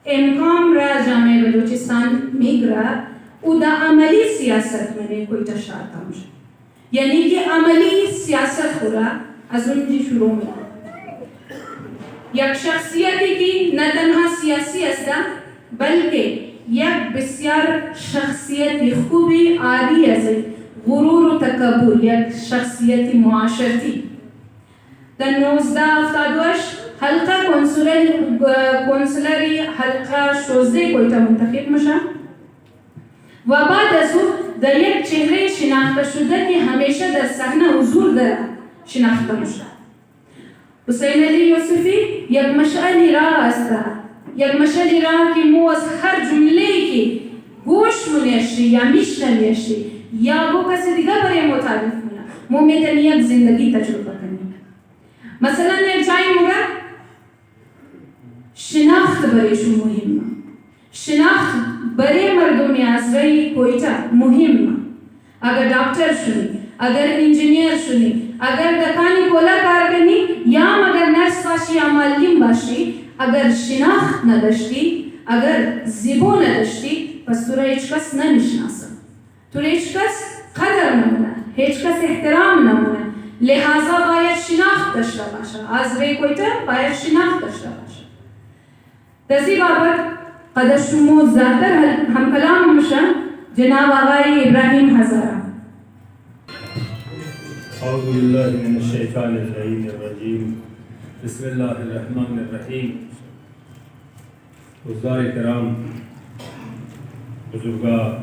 امکان را جامعه بلوچستان میگره و در عملی سیاست منه کویتا شرطه میشه. یعنی که عملی سیاست خورا از اونجا شروع میشه. یک شخصیتی که نه تنها سیاسی است بلکه یک بسیار شخصیت خوبی عالی است، غرور و تکبر، یک شخصیت معاشرتی. در 1978 حلقه کنسولری حلقه 16 کویتا منتخب میشه و بعد از او در یک چهره شناخته شده که همیشه در صحنه حضور داره شناخته میشه. حسین علی یوسفی یک مشعل راه است، یک مشعل راه که مو از هر جمله‌ای که گوش منیشی یا میشنویشی یا با کسی دیگه برای متعارف کنه مو میتونی یک زندگی تجربه کنی. مثلا یک جای موقع شناخت برایشون مهمه، شناخت برای مردمی اصلی کویتا مهمه. اگر دکتر شدی، اگر انجینیر شدی، اگر دکانی کولا کار کنی یا مگر نرس باشی یا معلم باشی، اگر شناخت نداشتی، اگر زیبا نداشتی، پس تو را هیچ کس نمیشناسه، تو را هیچ کس قدر نمونه، هیچ کس احترام نمونه. لحاظا باید شناخت داشته باشه، از ری کویتا باید شناخت داشته باشه. دسی بابت قدر شما زیادتر هم کلام میشه جناب آقای ابراهیم هزاره. اعوذ بالله من الشیطان الرجیم. بسم الله الرحمن الرحیم. حضار کرام، بزرگا،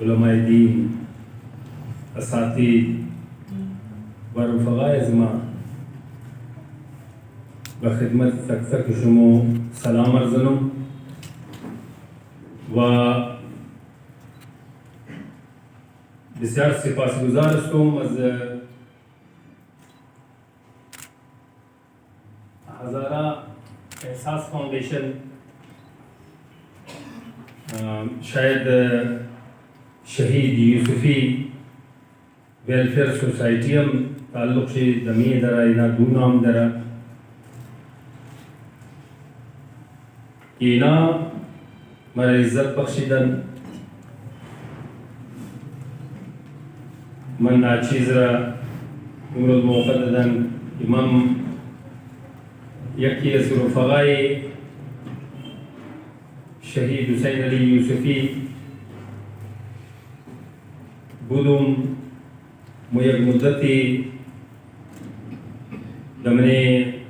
علماء دین، اساتید و رفقای زمان و خدمت تک شما سلام ارزنم و بسیار سپاسگزار هستم از هزاره احساس فاوندیشن. شاید شهید یوسفی ویلفیر سوسایتی هم تعلق شی دمی داره، اینا دو نام داره. اینا مرا عزت بخشیدن، من ناچیز را امروز موقع دادن. امام یکی از رفقای شهید حسین علی یوسفی بودم. مو یک مدتی دمنه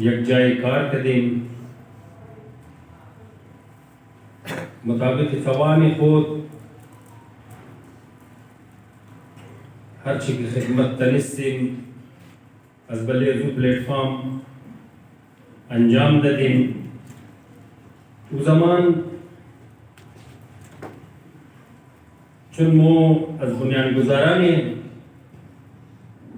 یک جای کار کردیم، مطابق توان خود هرچی که خدمت تنستیم از بله از پلیتفارم انجام دادیم. او زمان چون مو از بنیانگذاران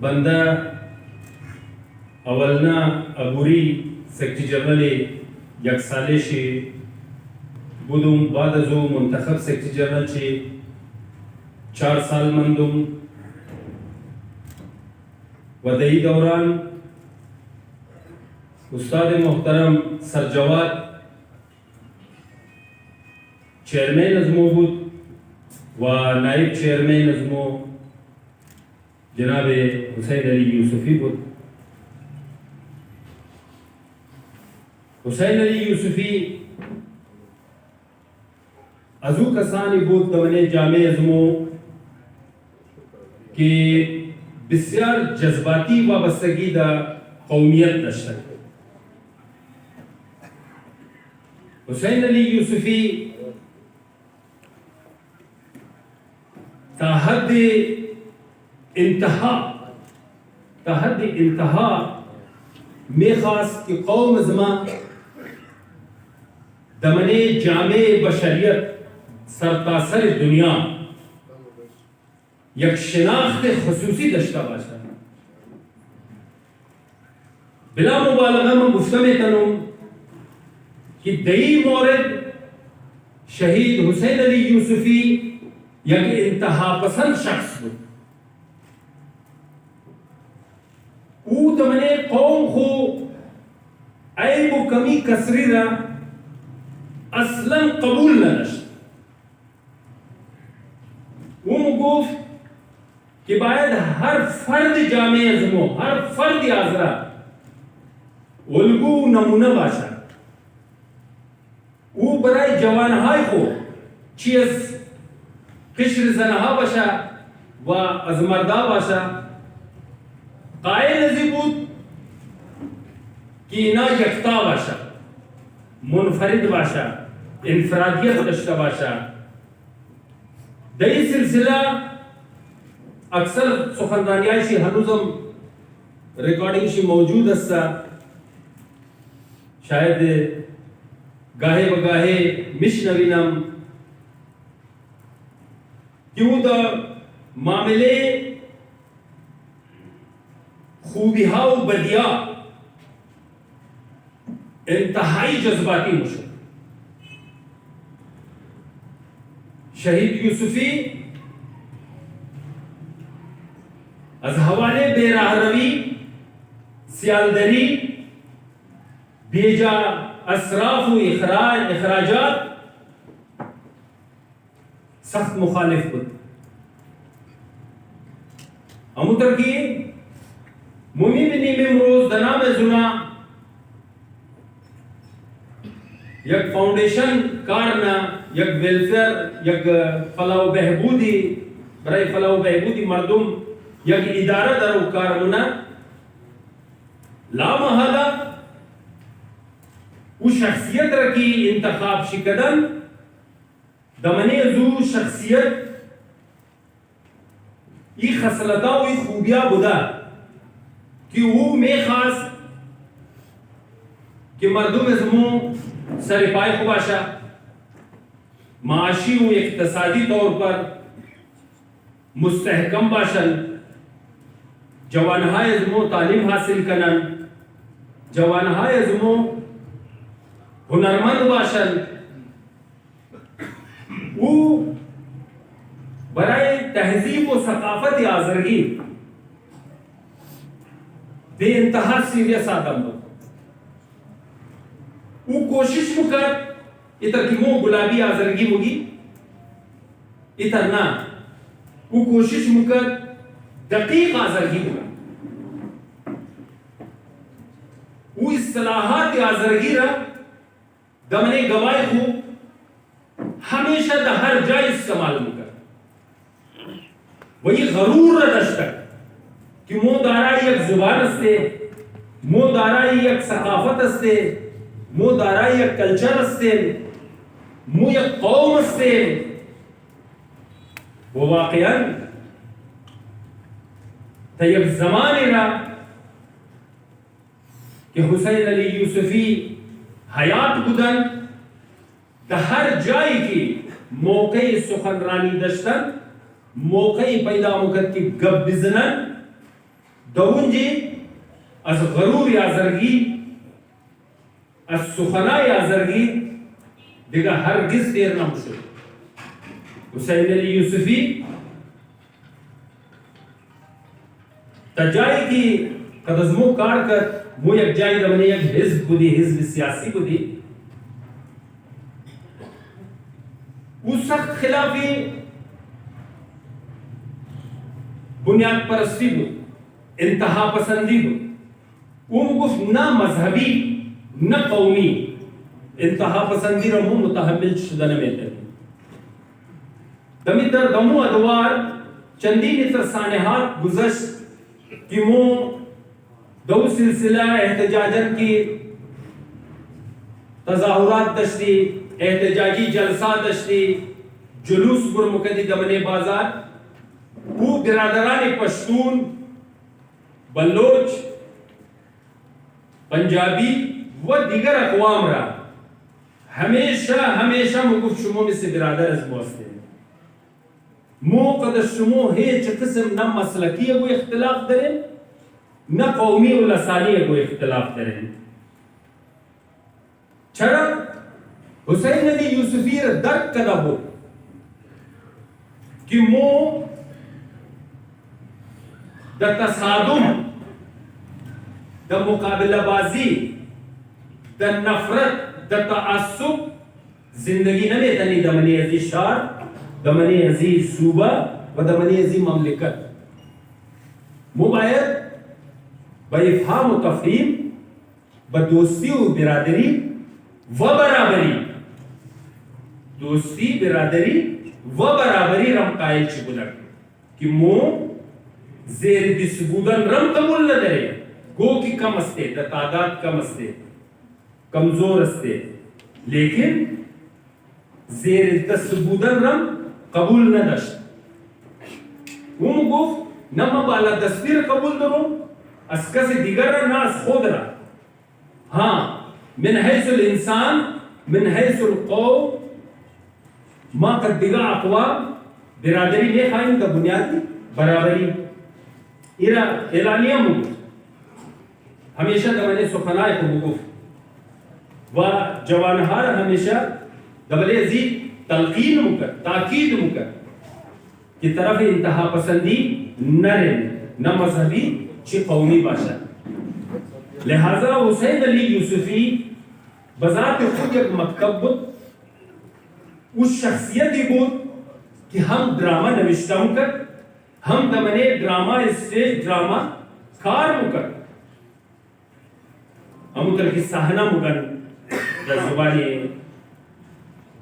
بنده اولنا عبوری سکرتری جنرال یک سالشی بودم، بعد از او منتخب سکرتری جنرال چی 4 سال مندم و در این دوران استاد محترم سرجواد چیرمن از مو بود و نایب چیرمن از مو جناب حسین علی یوسفی بود. حسین علی یوسفی از او کسانی بود دمنه جامعه ازمو که بسیار جذباتی وابستگی در قومیت داشتند. حسین علی یوسفی تا حد انتها میخواست که قوم زمان دمنه جامعه بشریت سرتاسر دنیا یک شناخت خصوصی داشته باشد. بلا مبالغه من گفته میتونم که در این مورد شهید حسین علی یوسفی یک انتها پسند شخص بود. او دمنه قوم خو عیب و کمی کسری را اصلا قبول نداشت. او گفت که باید هر فرد جامعه از ما، هر فردی از را الگو و نمونه باشد. او برای جوانهای خود چی از قشر زنها باشد و از مردا باشد قائل ازی بود که اینا یکتا باشد، منفرد باشد، انفرادیت داشته باشد. در این سلسله اکثر سخنرانیایشی هنوزم ریکارڈنگشی موجود است. شاید گاهی بگاهی میشنوینم که او در معامله خوبی ها و بدیا انتهایی جذباتی میشد. شهید یوسفی از حوالے بیراهروی، سیالدری، بیجا اسراف و اخراجات سخت مخالف بود. همونطور که ما می‌بینیم امروز در نام زنا یک فاوندیشن کارنا، یک ویلفیر، یک فلاح و بهبودی برای فلاح و بهبودی مردم یک اداره در کارمونه لا محاله او شخصیت را که انتخاب شکدن دمنه زو شخصیت ای خصلتا و ای خوبیا بوده که او میخواست که مردم از مو سر پای خوب باشه، معاشی و اقتصادی طور پر مستحکم باشن، جوانهای از مو تعلیم حاصل کنن، جوانهای از مو هنرمند باشن. او برای تهذیب و ثقافت آذرگی به انتها سیریس آدم بود. او کوشش میکرد اتر که مو گلابی آذرگی موگی اتر نه، او کوشش میکرد دقیق آذرگی بوده. او اصطلاحات آذرگی را دمنه گواهی خو همیشه در هر جای استعمال میکرد و یہ غرور را داشته که مو دارای یک زبان استه، مو دارای یک ثقافت استه، مو دارای یک کلچر استه، مو یک قوم استه. و واقعا تا یک زمانی را که حسین علی یوسفی حیات بودن در هر جایی که موقع سخنرانی داشتن موقعی پیدا میکرد که گپ بزنن، در اونجا از غرور آذرگی، از سخنای آذرگی دیگه هرگز دیر نمیشد. حسین علی یوسفی تا جایی که قد از مو کار کرد، مو یک جایی دمنه یک حزب بودی، حزب سیاسی بودی، او سخت خلافی بنیاد پرستی بود، انتها پسندی بود. او گفت نه مذهبی نه قومی، انتها پسندی را مو متحمل شدن نمیتونی. دمی در دمو ادوار چندین ترسانحات گذشت که مو دو سلسله احتجاجن کی تظاهرات داشتی، احتجاجی جلسات داشتی، جلوس برمکدی دمنه بازار. او برادران پشتون، بلوچ، پنجابی و دیگر اقوام را همیشه مگفت شما مثل برادر از ماسته. مو قد شما هیچ قسم نه مسلکی کو اختلاف دارین نه قومی و لسانی کو اختلاف دارین. چرا؟ حسین علی یوسفی را درک کرده بود که مو د تصادم د مقابله بازی د نفرت د تعصب زندگی نمیتنی د منی ازی شهر د منی ازی صوبه و د منی ازی مملکت مو باید با افهام و تفهیم با دوستی و برادری و برابری دوستی برادری و برابری رم قائل چی بودن که مو زیر دست بودن رم قبول نداره گو کی کم استے دا تعداد کم استے کمزور استے لیکن زیر دست بودن رم قبول نداشت اون گفت نما بالا دستی را قبول دارم از کسی دیگر را نه از خود را ها من حیث الانسان من حیث القوم ما قد دیگر اقوام برادری میخواهیم در بنیادی برابری ایرا اعلانیه مو همیشه در منی سخنای کو بگفت و جوانها را همیشه دبلی ازی تلقین مکرد تاکید مکرد که طرف انتها پسندی نرن نه مذهبی چی قومی باشد لہذا حسین علی یوسفی بذات خود یک مکتب بود اس شخصیتی بود که هم ڈرامہ نوشتہ مکرد هم دمنے ڈرامہ اسٹیج ڈرامہ کار مکرد هم تر کی صحنہ مگن در زبان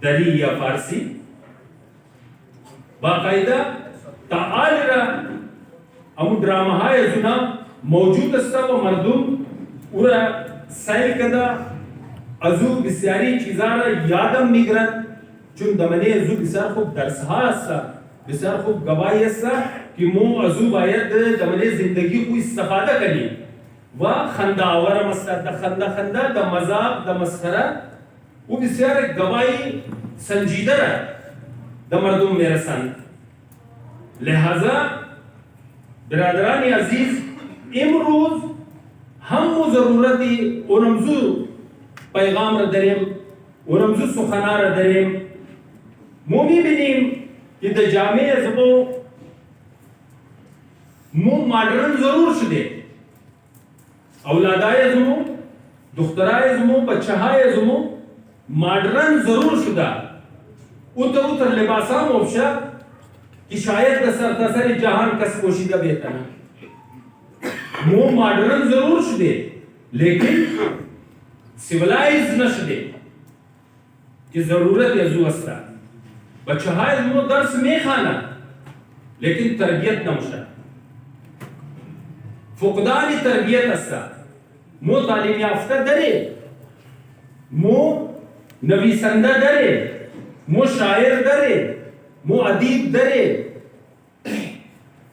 دری یا فارسی باقاعدہ تعال را هم ڈرامہ های زنا موجود است و مردم او را سیل کده ازو بسیاری چیزا را یادم میگرن چون دمنه ازو بسیار خوب درس ها است بسیار خوب گواهی است که مو ازو باید دمنه زندگی خو استفاده کنیم و خنده آورم است د خنده د مذاق د مسخره او بسیار گواهی سنجیده را د مردم میرسند لہذا برادران عزیز امروز هم ضرورتی اونمزو پیغام را داریم اونمزو سخنا را داریم مو میبینیم که در جامعه زمو مو مادرن ضرور شده اولادای زمو دخترای زمو بچهای زمو مادرن ضرور شده اوتر لباسا مبشا که شاید در سرتاسر جهان کس پوشیده بیتنا مو مادرن ضرور شده لیکن سیولائز نشده که ضرورت ازو استا بچه های ازمو درس میخوانا لیکن تربیت نموشد فقدان تربیت استا مو تعلیم یافته داره مو نویسنده داره مو شاعر داره مو ادیب داره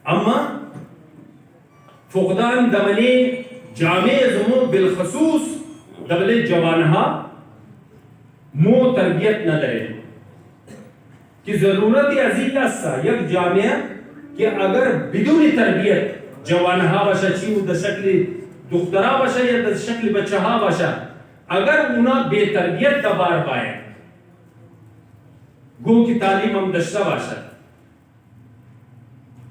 اما فقدان دمنی جامع زمو بالخصوص دبل جوانها مو تربیت نداره که ضرورت عزیز است یک جامعه که اگر بدون تربیت جوانها باشه چی و در شکل دخترها باشه یا در شکل بچه ها باشه اگر اونا بے تربیت دبار پائے گو کی تعلیم ہم دشتہ باشد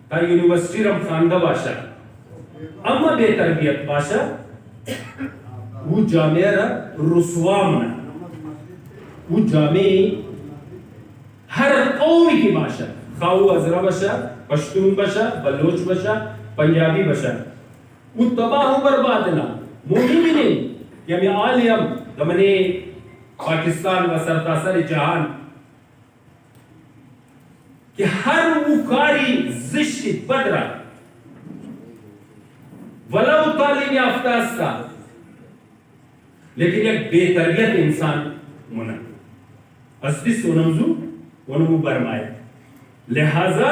تا یونیورسٹی رم خاندہ باشد اما بے تربیت باشد وہ جامعہ را رسوامنا وہ جامعہ ہر قومی کی باشد خواہو ازرا باشد پشتون باشد بلوچ باشد پنجابی باشد وہ تباہ و بربادنا مومی بھی نہیں کہ ہمیں عالم دمنے پاکستان و سرتاسر جہان کہ ہر وہ کاری زشت بدرہ ولو تعلیم یافتہ استا لیکن یک بے تربیت انسان منا اسدس ونمزو ونمو برمائے لہذا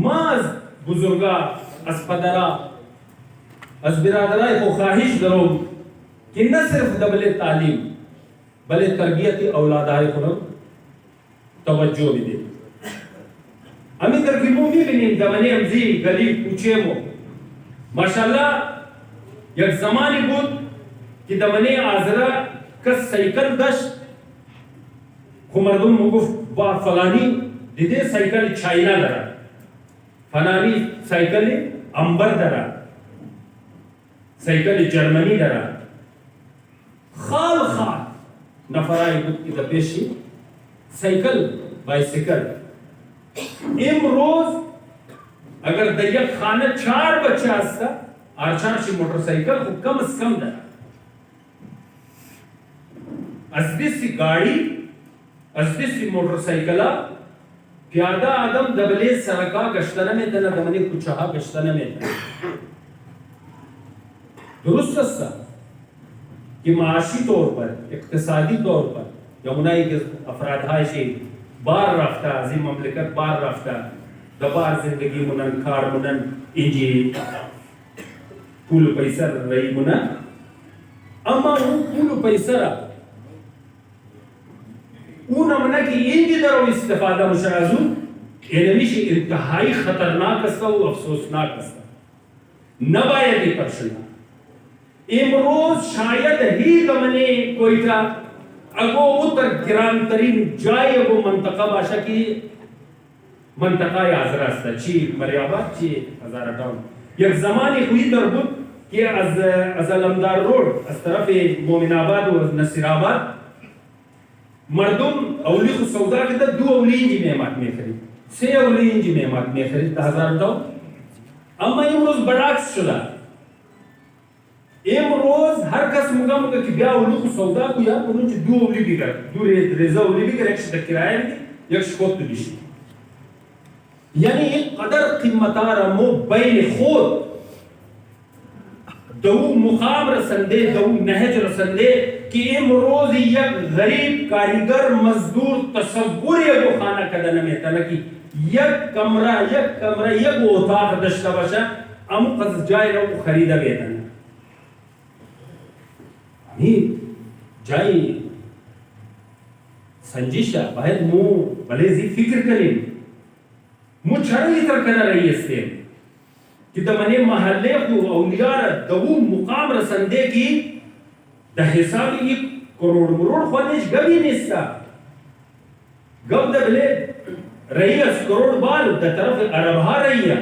ما از بزرگا از پدرہ از برادرائے کو خواہش درو کہ نہ صرف دبل تعلیم بلے تربیت اولادائے کو توجہ بھی دے ہمیں ترکیبوں بھی بنیم دمانی امزی گلی پوچھے مو ماشاءاللہ یک زمانی بود کہ دمانی آزرہ کس سیکل دشت خو مردم مگفت با فلانی دیده سایکل چاینا داره فلانی سایکل انبر داره سایکل جرمنی داره خال نفرای بود که پیشی سایکل بایسیکل امروز اگر در یک خانه 4 بچه هسته آرچارشی موتورسایکل خوب کم از کم داره از دیسی گاڑی از دیسی موتورسایکل پیاده آدم دبله سرکا گشتنه میتونه دمنی کوچه ها گشتنه میتونه درست است که معاشی طور پر اقتصادی طور پر یا اونایی که افرادهایشی بار رفته از این مملکت بار رفته دبار زندگی منن کار منن اینجی پول و پیسر رئی منن اما اون پول و پیسر اون امنه که اینجی در استفاده میشه از اون اینمیش انتهایی خطرناک است و افسوسناک است نباید پرشنه امروز شاید هی دمنه کوئٹہ اگو اتر گران ترین جای اگو منطقه باشه که منطقه آزر است چی مریاباد چی هزاره ٹاون یک زمانی خویی در بود که از علمدار رود از طرف مومن آباد و نصیر آباد مردم اولی خود سودا که دو اولی اینجی میمات میخرید 3 اولی اینجی میمات میخرید هزاره ٹاون اما امروز برعکس شده امروز هر کس میگه که بیا اولی خود سودا کو یا اونو چه 2 اولی بگیر 2 ریزه اولی بگیر یکش در کرایه بگیر یکش خود تو بیشی یعنی این قدر قیمتا را مو بین خود دو مقام رسنده دو نهج رسنده که امروز یک غریب کاریگر مزدور تصور یکو خانه کده نمیتنه که یک کمره یک اتاق داشته باشه امو قصد جای رو خریده بیتنه این جای سنجشه باید مو بلیزی فکر کنیم مو چرایی تر کنه رئیستیم که دمانه محله کو اولیار دو مقام رسنده کی ده حساب 1 کروڑ مرور خودش گبی نیستا گب ده بله رئیس کروڑ بال ده طرف عرب ها رئیه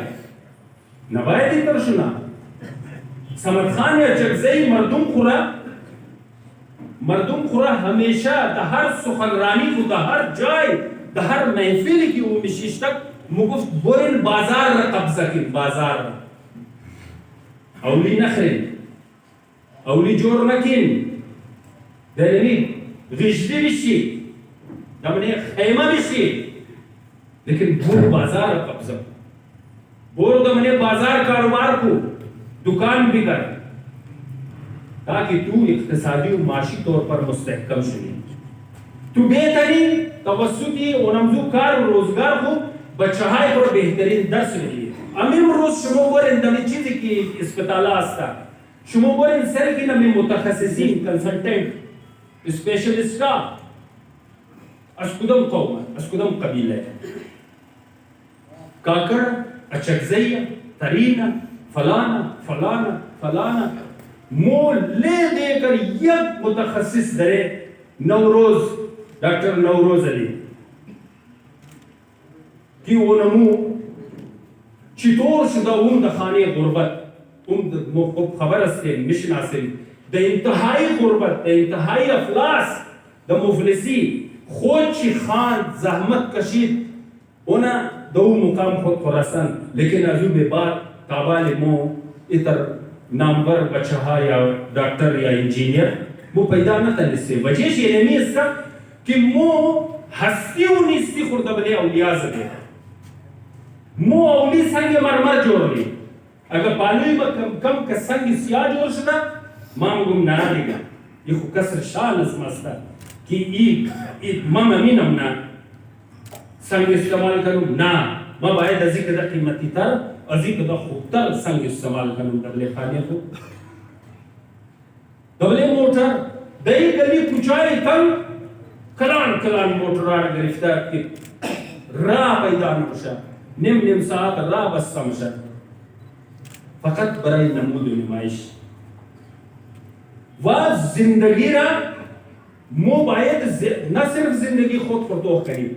نبایدی ترشنا سمت خان یا چکزی مردم خورا همیشه ده هر سخنرانی کو ده هر جای ده هر محفلی که او میشیشتک مگفت برین بازار را قبضه کن بازار را اولی نخرین اولی جور نکن دلنی غجلی بشی دمنی خیمه بشی لیکن بور بازار را قبضه بور دمنی بازار کاروبار کو دکان بھی کر تاکہ تو اقتصادی و معاشی طور پر مستحکم شدی تو بہترین توسطی اونمزو کار و روزگار کو بچهای پر بهترین درس میدید امیم روز شما برین دمی چیزی که اسپتالا هستا شما برین سرکی نمی متخصصین کنسلٹنٹ اسپیشلیسٹا از کدام قوم از کدام قبیله کاکر اچکزیه ترینه فلانا مول لے دے کر یک متخصص درے نوروز ڈاکٹر نوروز علی کی اونمو چطور شده اون ده خانه غربت اون خوب خبر هستیم میشناسیم ده انتهای غربت ده انتهای افلاس ده مفلسی خود چی خواند زحمت کشید اونا ده اون مقام خود خورستن لیکن ازو به بعد تابال مو اتر نامور بچه ها یا دکتر یا انجینیر مو پیدا نتنسته وجهش یه نمی است که مو هستی و نیستی خورده بله اولیاء زده مو اولی سنگ مرمر جوڑ لی اگر پانوی با کم که سنگ سیاه جوڑ شده ما مگم نا دیگه یہ خو کسر شان اسم استا که ای ما ممینم نا سنگ استعمال کنم نا ما باید ازی که دا قیمتی تر ازی که دا خوبتر سنگ استعمال کنم دبلی خانه خود دبلی موتر دایی گلی کچای تن کلان موترار گرفته که راه پیدا نمشه نیم ساعت راه بسته میشه فقط برای نمود و نمایش و زندگی را مو باید نه صرف زندگی خود پرداخت کنیم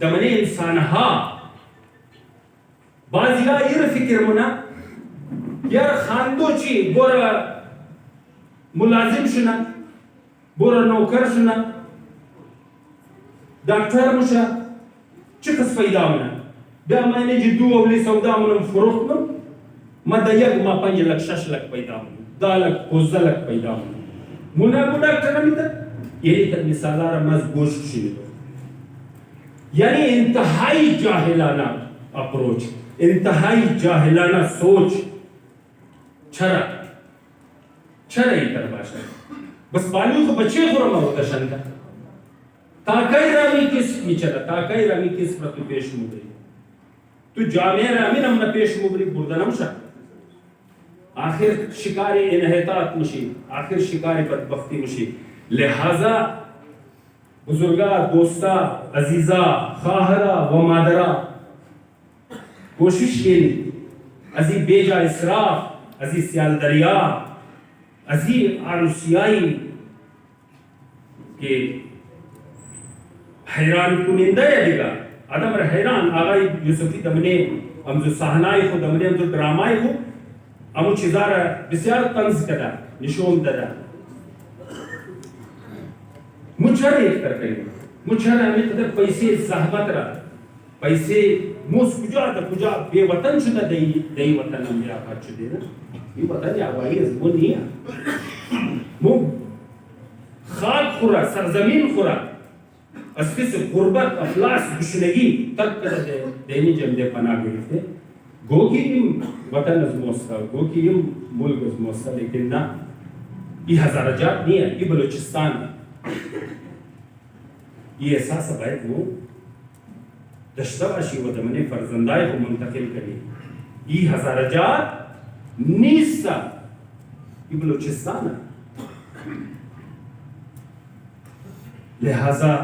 دمنه انسان ها بازیلا ایر فکر منا یار خاندو چی بورا ملازم شنا بورا نوکر شنا دکتر مشا چه کس پیدا منا بیا معنی جدو اولی سودا منم فروخت من ما دا یک ما 5 لک 6 لک پیدا من 10 لک 15 لک پیدا من منا دکتر نمیتا یعنی تک مثالار مز گوشت شنیدو یعنی انتہائی جاہلانہ اپروچ انتہائی جاہلانہ سوچ چھرا ہی ترباشا بس بالو کو بچے خورما ہوتا شنکا تاکای رامی کس میچلا تاکای رامی کس پر تو پیش مبری تو جامعہ رامی نمنا پیش مبری بردنم شا آخر شکاری انحطاط مشی آخر شکاری بدبختی مشی لہذا بزرگا دوستا عزیزا خواہرا و مادرا کوشش کیلی ازی بیجا اسراف ازی سیال دریا ازی عروسیائی کہ حیران کنندہ ہے دیگا آدم را حیران آغای یوسفی دمنے امزو سہنائی خود دمنے امزو ڈرامائی خود امو چیزارا بسیار تنز کدا نشون دادا مچھر ایک تر کہیں مچھر ہمیں قدر پیسے زحمت را پیسے موس کجا دا کجا بے وطن شدہ دی وطن ہم یا آفات شدے نا یہ وطن یا آوائی از وہ نہیں ہے مو خاک خورا سرزمین خورا از کس غربت افلاس گشنگی تک کر دینی جمدے پناہ گرفتے گو کی یم وطن از موستا گو کی یم ملک از موستا لیکن نا یہ ہزارہ جات نہیں ہے یہ بلوچستان ہے یہ احساس باید وہ دشتواشی و دمنے فرزندائی کو منتقل کریں یہ ہزارہ جات نیستا یہ بلوچستان ہے لہذا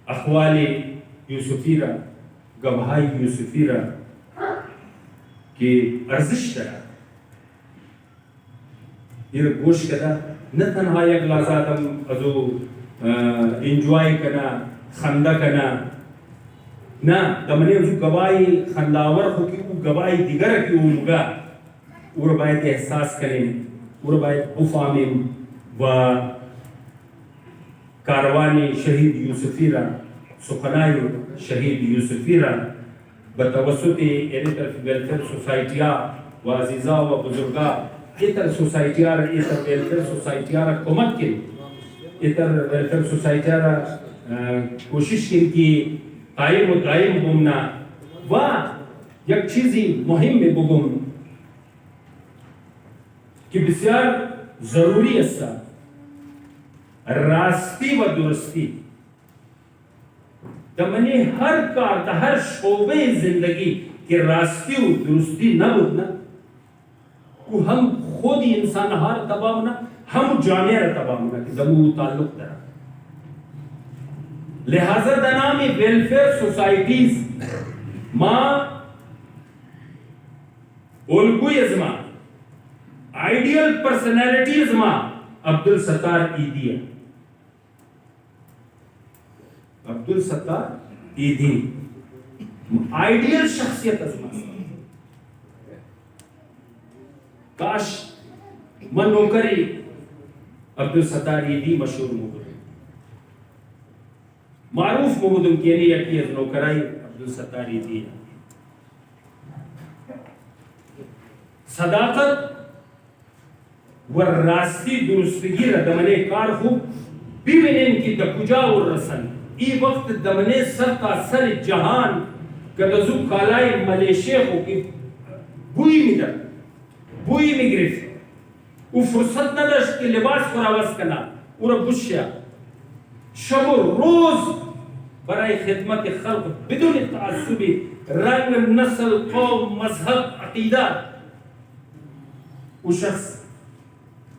اخوال یوسفی را گواہی یوسفی را کہ ارزش کرا یہ گوش کدا نہ تنہا یک لازادم ازو انجوائے کنا خندہ کنا نہ دمنے ازو گواہی خنداور خو کی او گواہی دیگر کی او مگا اور باید احساس کریں اور باید افامیم و کاروانی شہید یوسفی را سخنائی شہید یوسفی را بتوسط ایڈیٹر ویلفیئر سوسائٹیا و عزیزہ و بزرگا ایتر سوسائٹیا را ایتر ویلفیئر سوسائٹیا را کمک کی ایتر ویلفیئر سوسائٹیا را کوشش کی قائم و دائم بمنا و یک چیزی مهم بگم کہ بسیار ضروری است راستی و درستی دمنے ہر کار دا ہر شعبے زندگی کہ راستی و درستی نہ بدنا کو ہم خود ہی انسان ہار تبامنا ہم جامعہ تبامنا کہ دمو تعلق درا لہذا دنامی ویلفیئر سوسائٹیز ما اولگوی ازما آئیڈیل پرسنالٹیز ما عبدالستار ایدی ہے عبدالستار ایدی آئیڈیل شخصیت ازما کاش من نوکری عبدالستار ایدی مشہور مغرب معروف مغدم کینی یکی از نوکرائی عبدالستار ایدی ہے صداقت و راستی درستگی را دمنے کار خوب بیبینین کی دا کجا و رسن ای وقت دمنے سر تا سر جہان کدزو کالائی ملیشے خو کی بوئی می در بوئی می گرفت او فرصت نداشت که لباس خراوز کنا او را بوشیا شب و روز برای خدمت خلق بدون تعصبی رنگ نسل قوم مذہب عقیدہ او شخص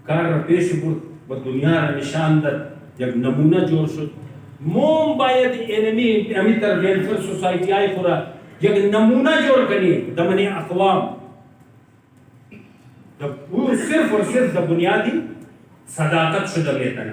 کار را پیش برد و دنیا را نشان داد یک نمونه جور شد موم باید اینمی امیتر ویلفیر سوسائٹی آئی خورا یک نمونه جور کنی دمنی اقوام وہ صرف اور صرف دا بنیادی صداقت شده میتنا